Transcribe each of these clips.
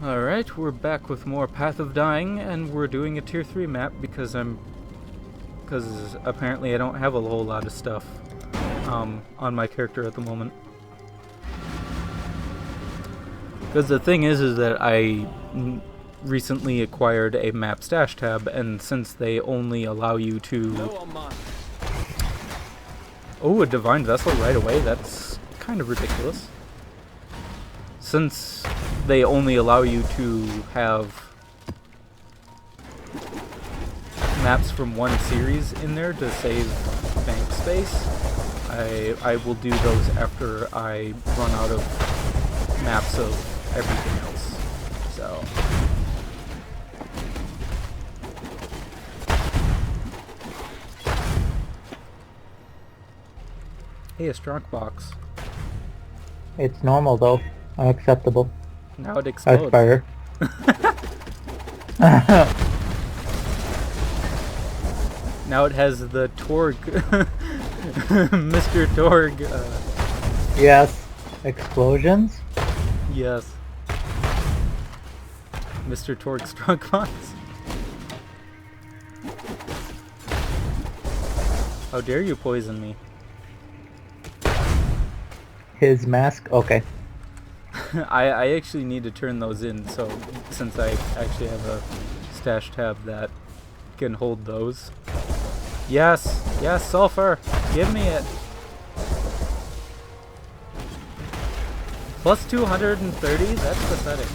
Alright, we're back with more Path of Dying, and we're doing a tier 3 map because apparently I don't have a whole lot of stuff on my character at the moment. Because the thing is that I recently acquired a map stash tab, and since they only allow you to... Oh, a Divine Vessel right away? That's kind of ridiculous. Since they only allow you to have maps from one series in there to save bank space, I will do those after I run out of maps of everything else. So hey, a strong box. It's normal though. Unacceptable. Now it explodes. Fire. Now it has the Torg, Mr. Torg. Yes. Explosions? Yes. Mr. Torg Strongbox. How dare you poison me? His mask? Okay. I actually need to turn those in, so since I actually have a stash tab that can hold those. Yes! Yes, sulfur! Give me it! Plus 230? That's pathetic.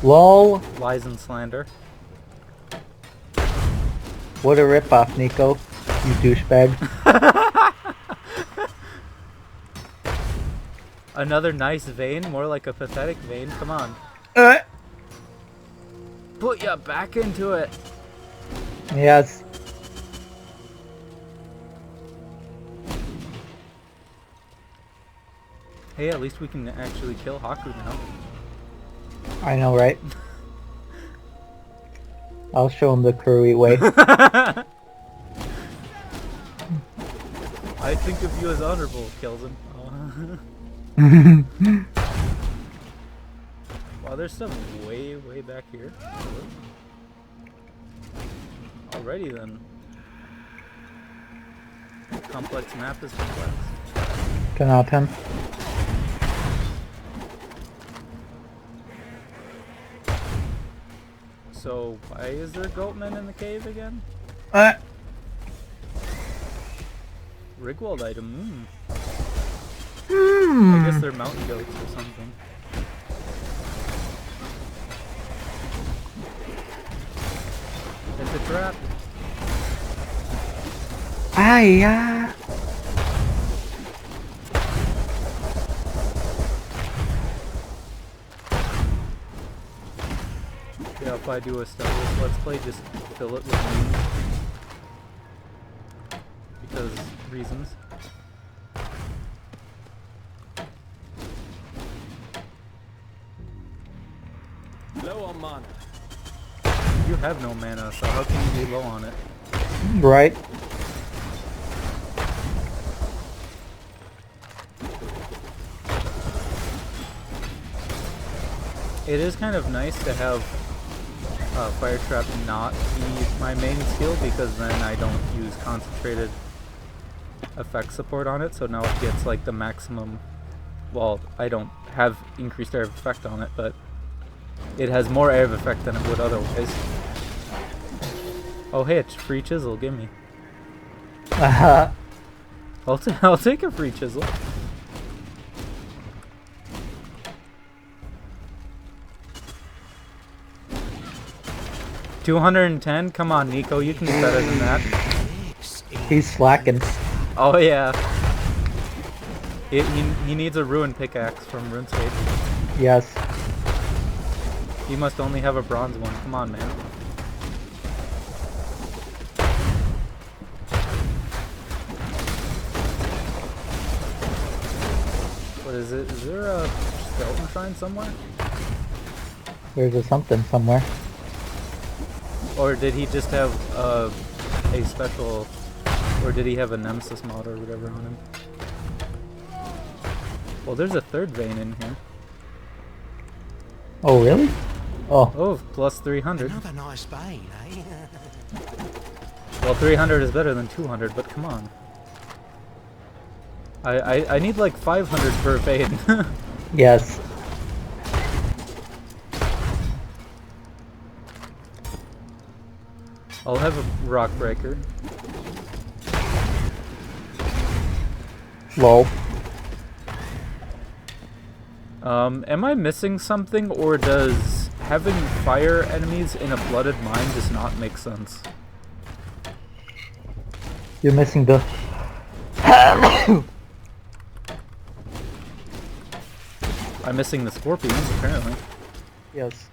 LOL. Lies and slander. What a ripoff, Nico. You douchebag. Another nice vein? More like a pathetic vein? Come on. Put ya back into it! Yes. Hey, at least we can actually kill Haku now. I know, right? I'll show him the Kurui way. I think of you as honorable, kills him. Wow, there's some way back here. Alrighty then. Complex map is complex. 10 out of 10. So, why is there goatmen in the cave again? Rigwald item, I guess they're mountain goats or something. It's a trap. Yeah. Yeah, if I do a Star Wars Let's Play, just fill it with memes. Because reasons. Low on mana. You have no mana, so how can you be low on it? Right. It is kind of nice to have Fire Trap not be my main skill, because then I don't use concentrated effect support on it, so now it gets like the maximum. Well, I don't have increased area of effect on it, but it has more area of effect than it would otherwise. Oh hey, it's free chisel, gimme. I'll take a free chisel. $210? Come on, Nico, you can do better than that. He's slacking. Oh yeah. He needs a ruin pickaxe from RuneScape. Yes. He must only have a bronze one. Come on, man. What is it? Is there a skeleton shrine somewhere? There's a something somewhere. Or did he just have a special... Or did he have a Nemesis mod or whatever on him? Well, there's a third vein in here. Oh, really? Oh, Oh, plus 300. Another nice vein, eh? Well, 300 is better than 200, but come on. I need like 500 for a fade. yes. I'll have a rock breaker. Lol. Am I missing something, or does having fire enemies in a flooded mine just not make sense? You're missing the... I'm missing the scorpions, apparently. yes.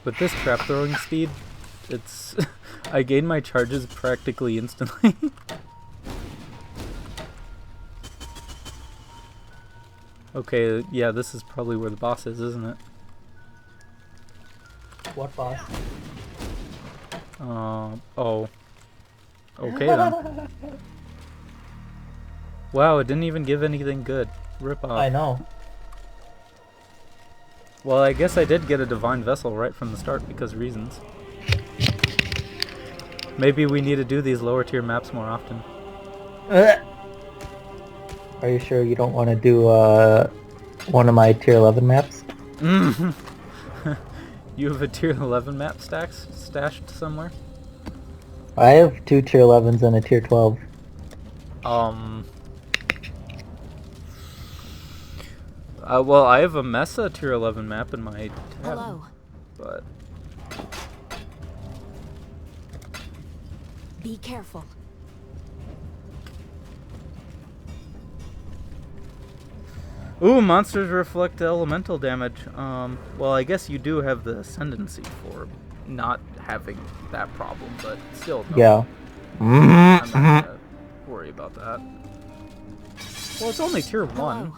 With this trap throwing speed, it's... I gain my charges practically instantly. Okay, yeah, this is probably where the boss is, isn't it? What boss? Oh. Okay then. Wow, it didn't even give anything good. Rip off. I know. Well, I guess I did get a divine vessel right from the start because reasons. Maybe we need to do these lower tier maps more often. Are you sure you don't want to do one of my tier 11 maps? You have a tier 11 map stashed somewhere? I have 2 tier 11s and a tier 12. Well, I have a Mesa tier 11 map in my tab. Hello. But Be careful. ooh, monsters reflect elemental damage. Well, I guess you do have the ascendancy for not having that problem, but still, no. Yeah. I'm not gonna worry about that. Well, it's only tier 1, Hello.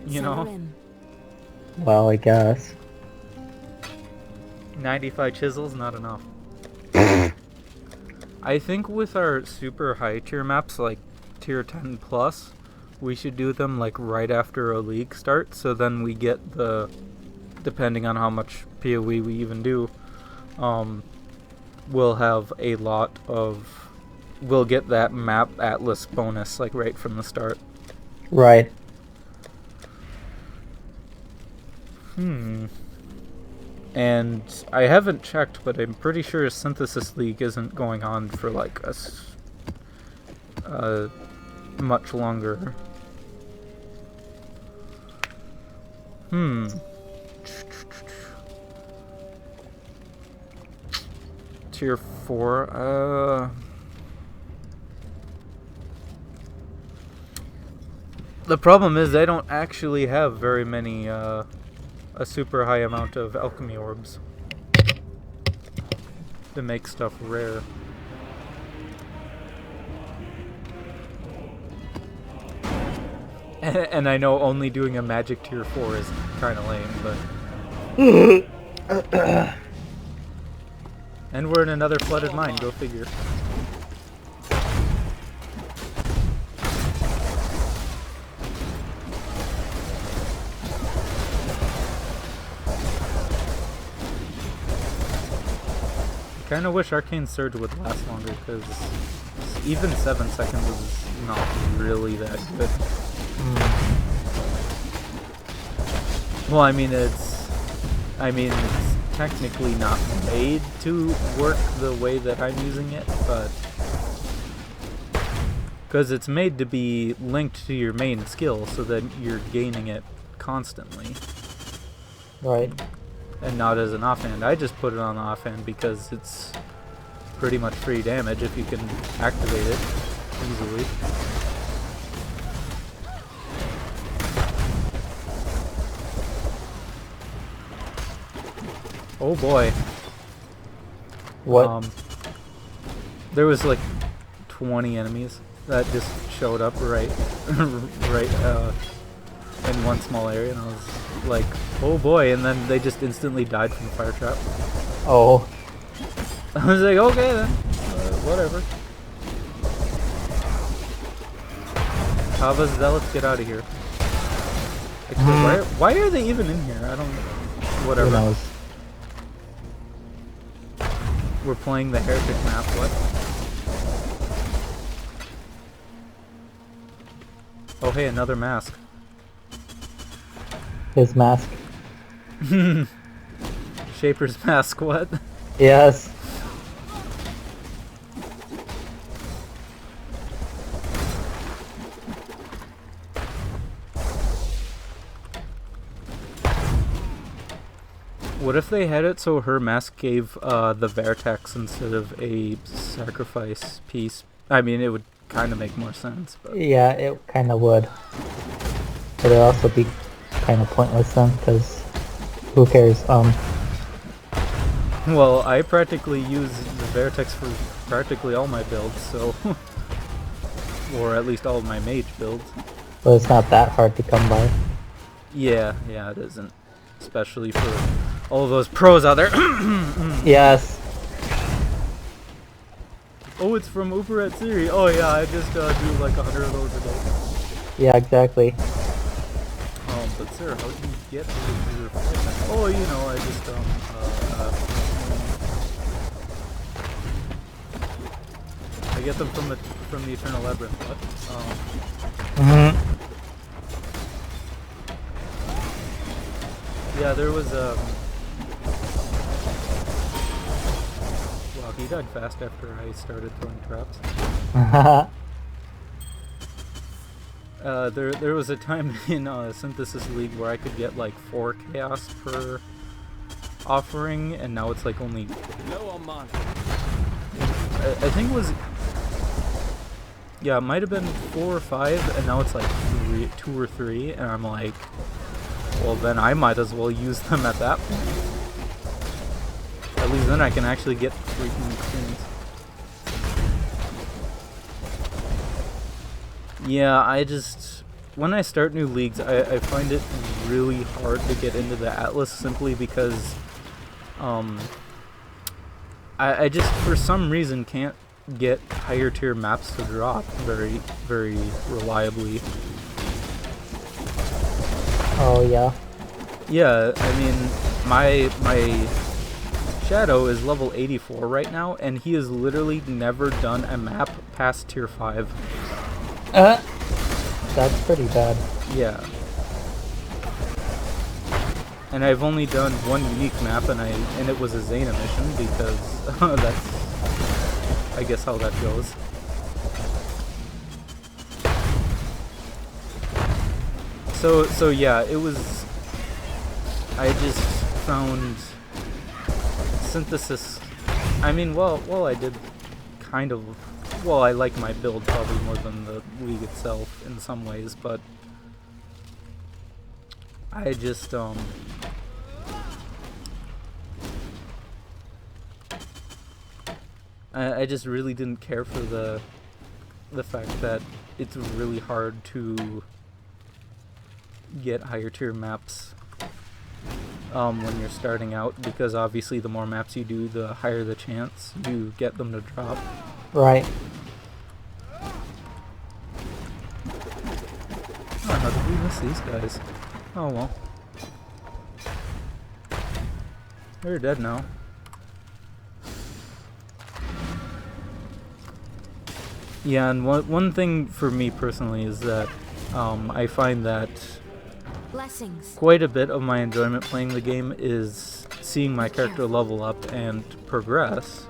you know? Settle in. Well, I guess. 95 chisels, not enough. I think with our super high tier maps, like tier 10 plus, we should do them like right after a league start, so then we get the, depending on how much PoE we even do, we'll have a lot of, we'll get that map atlas bonus like right from the start. Right. And I haven't checked, but I'm pretty sure Synthesis League isn't going on for like much longer. Tier 4, the problem is I don't actually have very many, a super high amount of alchemy orbs to make stuff rare. And I know only doing a magic tier 4 is kind of lame, but... And we're in another flooded mine, go figure. I kinda wish Arcane Surge would last longer, because even 7 seconds is not really that good. Well, I mean, it's technically not made to work the way that I'm using it, but because it's made to be linked to your main skill so that you're gaining it constantly. Right. And not as an offhand. I just put it on the offhand because it's pretty much free damage if you can activate it easily. Oh boy. What? There was like 20 enemies that just showed up right in one small area, and I was like, oh boy, and then they just instantly died from the fire trap. Oh. I was like, okay then. whatever. Kava's Zealots, get out of here. Actually, why are they even in here? I don't... Whatever. Who knows? We're playing the Heretic map, what? Oh hey, another mask. His mask. Shaper's mask, what? Yes. What if they had it so her mask gave the Vertex instead of a sacrifice piece? I mean, it would kind of make more sense, but... Yeah, it kind of would. But it'd also be kind of pointless then, because who cares? Well, I practically use the Vertex for practically all my builds, so... or at least all of my mage builds. But it's not that hard to come by. Yeah, it isn't. Especially for all those pros out there. Yes. Oh, it's from Uber at Siri. Oh yeah, I just do like 100 of those a day. Yeah, exactly. But sir, how do you get to your flight? Oh, you know, I just I get them from the Eternal Labyrinth. What? Yeah, there was wow, he died fast after I started throwing traps. There was a time in Synthesis League where I could get like 4 chaos per offering, and now it's like only... Low on mana. I think it was... Yeah, it might have been 4 or 5, and now it's like 2 or 3, and I'm like... Well, then I might as well use them at that point. At least then I can actually get freaking experience. Yeah, I just... When I start new leagues, I find it really hard to get into the Atlas simply because... I just, for some reason, can't get higher tier maps to drop very, very reliably. Oh yeah. Yeah, I mean, my Shadow is level 84 right now, and he has literally never done a map past tier 5. That's pretty bad. Yeah. And I've only done one unique map, and it was a Zayna mission because that's, I guess, how that goes. So yeah, it was... I just found Synthesis... I mean, well, I did kind of... Well, I like my build probably more than the league itself in some ways, but... I just, I just really didn't care for the fact that it's really hard to get higher tier maps when you're starting out, because obviously the more maps you do, the higher the chance you get them to drop. Right. Oh, how did we miss these guys? Oh well. They're dead now. Yeah, and one thing for me personally is that I find that Blessings. quite a bit of my enjoyment playing the game is seeing my character level up and progress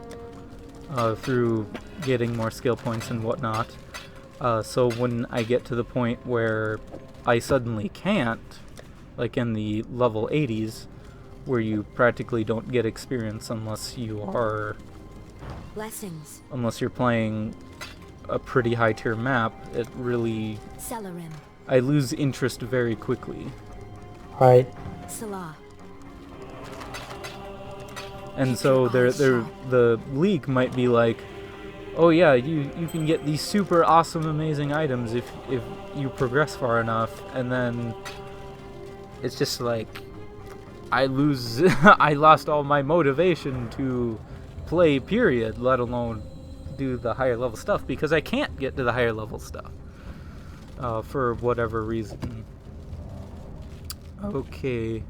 through getting more skill points and whatnot. So when I get to the point where I suddenly can't, like in the level 80s, where you practically don't get experience unless you are... Blessings. Unless you're playing a pretty high tier map, it really... Celerim. I lose interest very quickly. Right. Salah. And so the league might be like, oh yeah, you can get these super awesome amazing items if you progress far enough, and then it's just like I lost all my motivation to play, period, let alone do the higher level stuff because I can't get to the higher level stuff for whatever reason. Okay.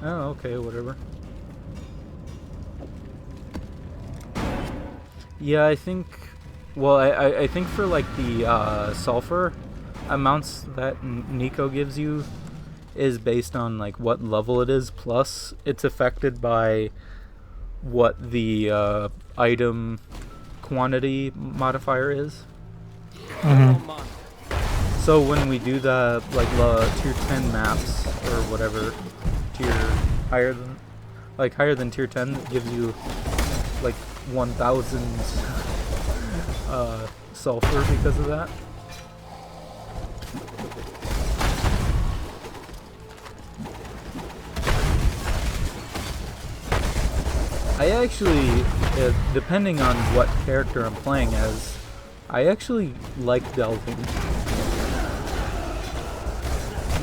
Oh, okay, whatever. Yeah, I think... Well, I think for, like, the sulfur amounts that Nico gives you is based on, like, what level it is, plus it's affected by what the item quantity modifier is. Low on mana. So when we do the, like, tier 10 maps, or whatever, higher than tier 10, it gives you, like, 1,000 sulfur because of that. I actually, depending on what character I'm playing as, I actually like delving.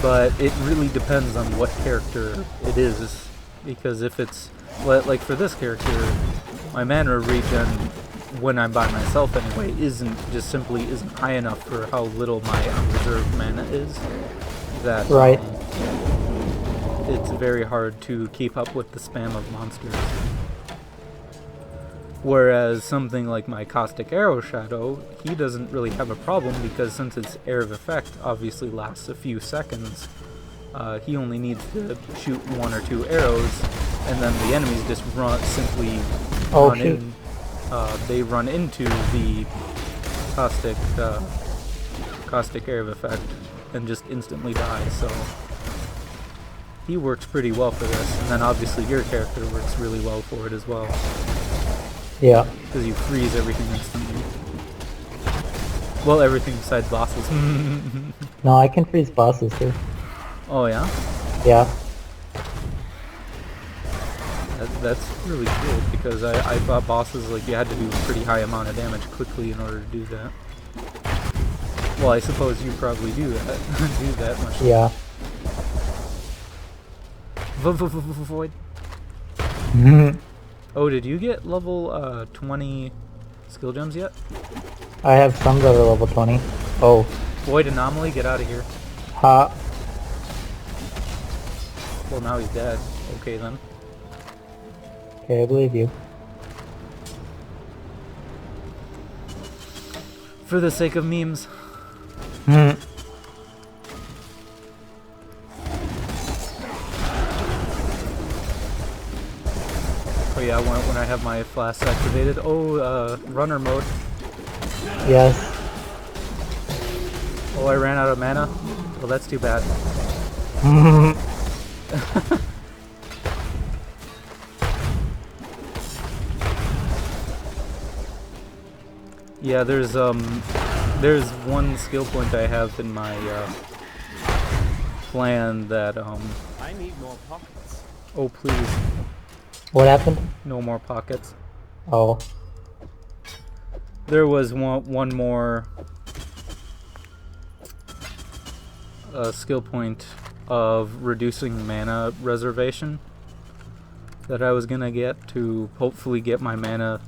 But it really depends on what character it is, because if it's, like for this character, my mana regen, when I'm by myself anyway, simply isn't high enough for how little my unreserved mana is, that Right. It's very hard to keep up with the spam of monsters. Whereas something like my Caustic Arrow Shadow, he doesn't really have a problem because since its Air of Effect obviously lasts a few seconds, he only needs to shoot 1 or 2 arrows, and then the enemies just simply run in. They run into the Caustic Air of Effect and just instantly die, so he works pretty well for this. And then obviously your character works really well for it as well. Yeah. Because you freeze everything instantly. Well, everything besides bosses. No, I can freeze bosses too. Oh yeah? Yeah. That's really cool, because I thought bosses, like, you had to do a pretty high amount of damage quickly in order to do that. Well, I suppose you probably do that. Do that much. Yeah. Void. Oh, did you get level 20 skill gems yet? I have some that are level 20. Oh. Void Anomaly, get out of here. Ha. Well, now he's dead. Okay then. Okay, I believe you. For the sake of memes. Oh yeah, when I have my flasks activated. Oh, runner mode. Yes. Oh, I ran out of mana. Well, that's too bad. Yeah, there's one skill point I have in my plan that I need more pockets. oh please, What happened? no more pockets. Oh. There was one more skill point of reducing mana reservation that I was gonna get to hopefully get my mana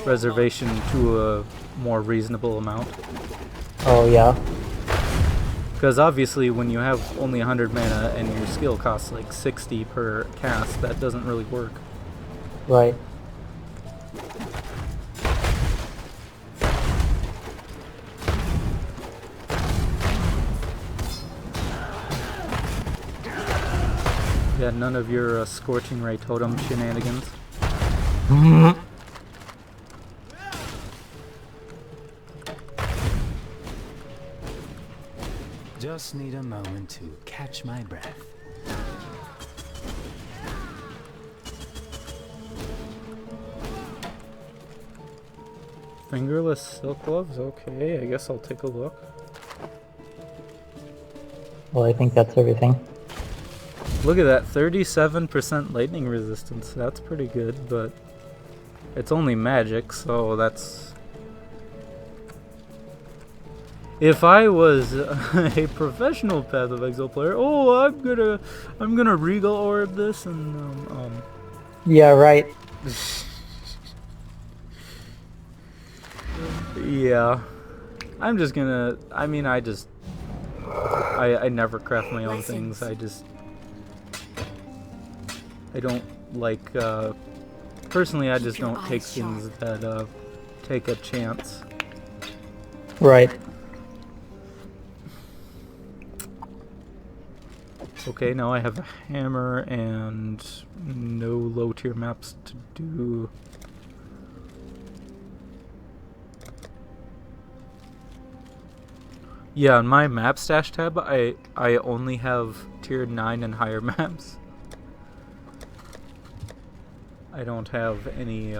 reservation to a more reasonable amount. Oh, yeah. Because obviously when you have only 100 mana and your skill costs like 60 per cast, that doesn't really work. Right. Yeah, none of your Scorching Ray Totem shenanigans. Just need a moment to catch my breath. Fingerless silk gloves? Okay, I guess I'll take a look. Well, I think that's everything. Look at that, 37% lightning resistance. That's pretty good, but it's only magic, so that's... If I was a professional Path of Exile player, oh, I'm gonna Regal Orb this and Yeah, right. yeah, I'm just gonna. I mean, I never craft my own things. Blessings. I don't like. Personally, I just Keep your don't take eyes things sharp. that take a chance. Right. Okay, now I have a hammer and no low tier maps to do. Yeah, on my map stash tab, I only have tier 9 and higher maps. I don't have any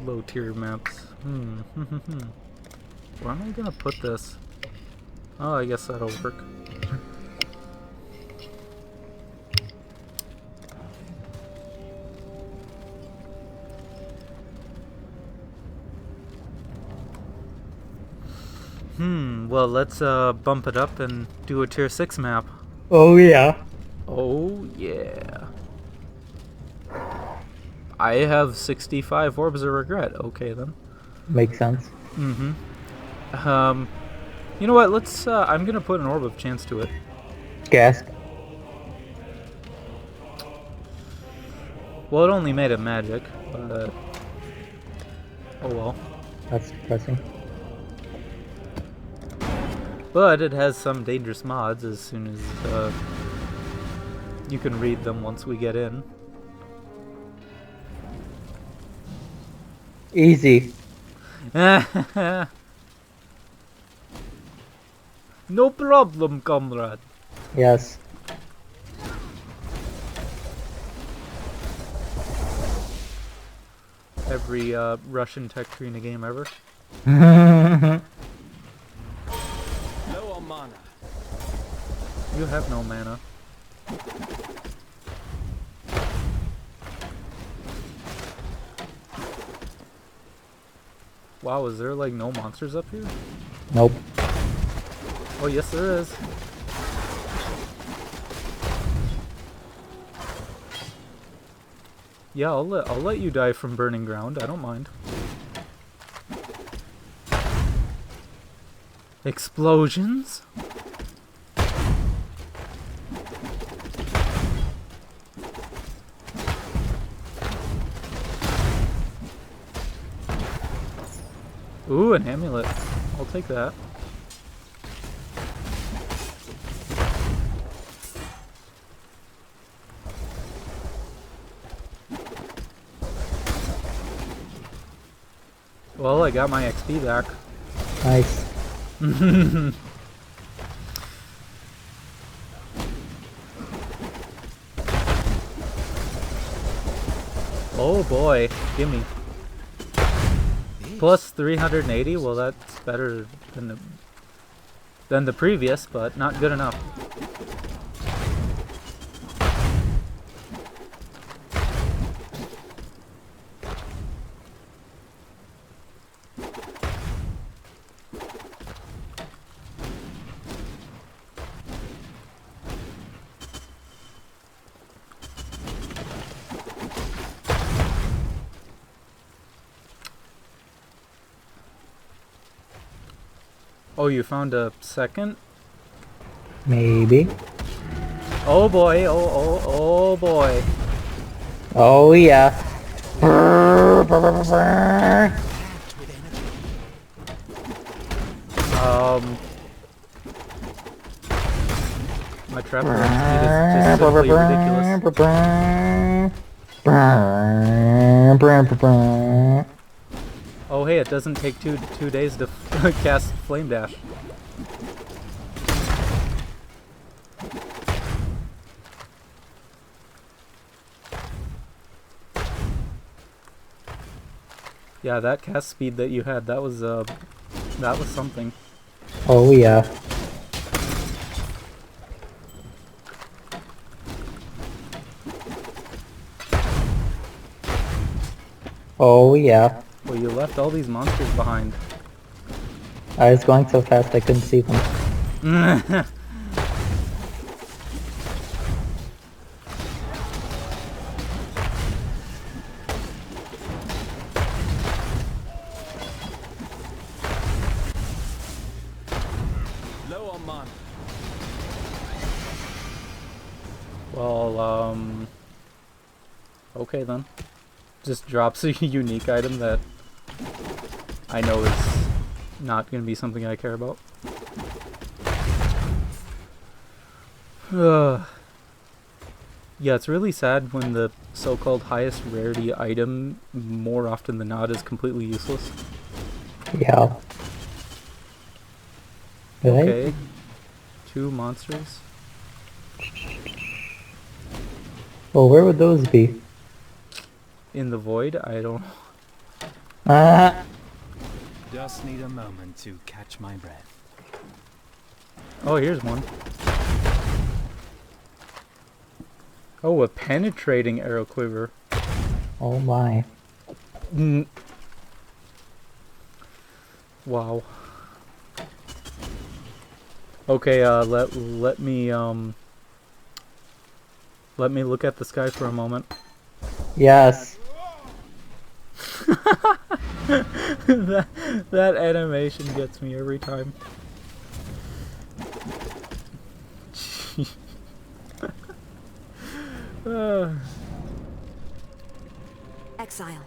low tier maps. Where am I gonna put this? Oh, I guess that'll work. Well, let's bump it up and do a tier 6 map. Oh yeah. Oh, yeah. I have 65 Orbs of Regret. Okay, then. Makes sense. You know what? Let's, I'm gonna put an Orb of Chance to it. Gasp. Well, it only made it magic, but... oh well. That's depressing. But it has some dangerous mods as soon as, you can read them once we get in. Easy. No problem, comrade. Yes. Every Russian tech tree in a game ever. Low on mana. You have no mana. Wow, is there like no monsters up here? Nope. Oh yes there is. Yeah, I'll let you die from burning ground. I don't mind. Explosions? Ooh, an amulet. I'll take that. Well, I got my XP back. Nice. Oh boy, gimme. Plus 380, well that's better than the previous, but not good enough. Oh, you found a second? Maybe. Oh boy, oh boy. Oh yeah. My trap speed is just simply ridiculous. Oh hey, it doesn't take two days to cast Flame Dash. Yeah, that cast speed that you had, that was something. Oh yeah. Oh yeah. Well, you left all these monsters behind. I was going so fast I couldn't see them. Low on mana. Well, okay then. Just drops a unique item that I know is not going to be something I care about. Yeah, it's really sad when the so-called highest rarity item, more often than not, is completely useless. Yeah. Right? Okay. 2 monsters. Well, where would those be? In the void, I don't... Ah! Just need a moment to catch my breath. Oh, here's one. Oh, a penetrating arrow quiver. Oh my. Wow. Okay, let me look at the sky for a moment. Yes. that animation gets me every time. Exile.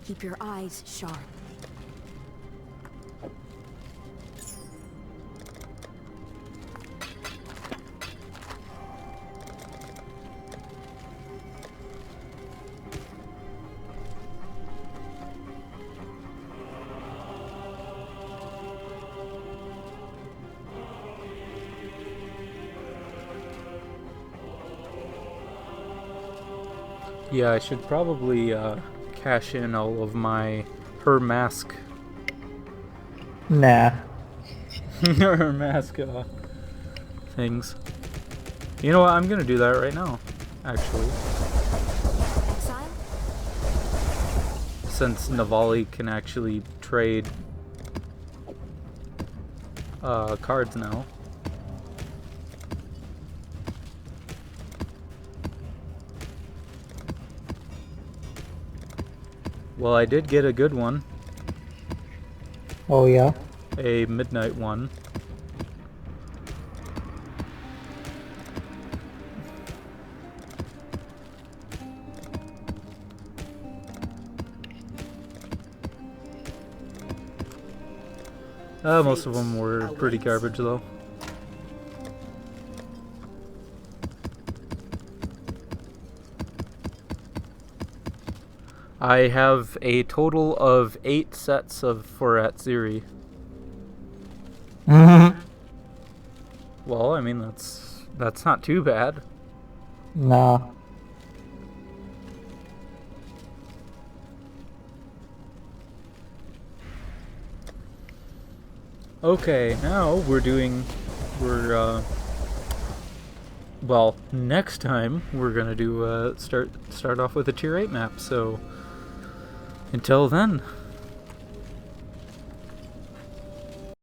Keep your eyes sharp. Yeah, I should probably cash in all of her mask Nah. her mask things. You know what? I'm gonna do that right now, actually. Exile? Since Navali can actually trade cards now. Well, I did get a good one. Oh yeah? A midnight one. Most of them were pretty garbage though. I have a total of 8 sets of Forat Ziri. Well, I mean that's not too bad. Nah. Okay, now well, next time we're gonna do start off with a tier 8 map. So until then.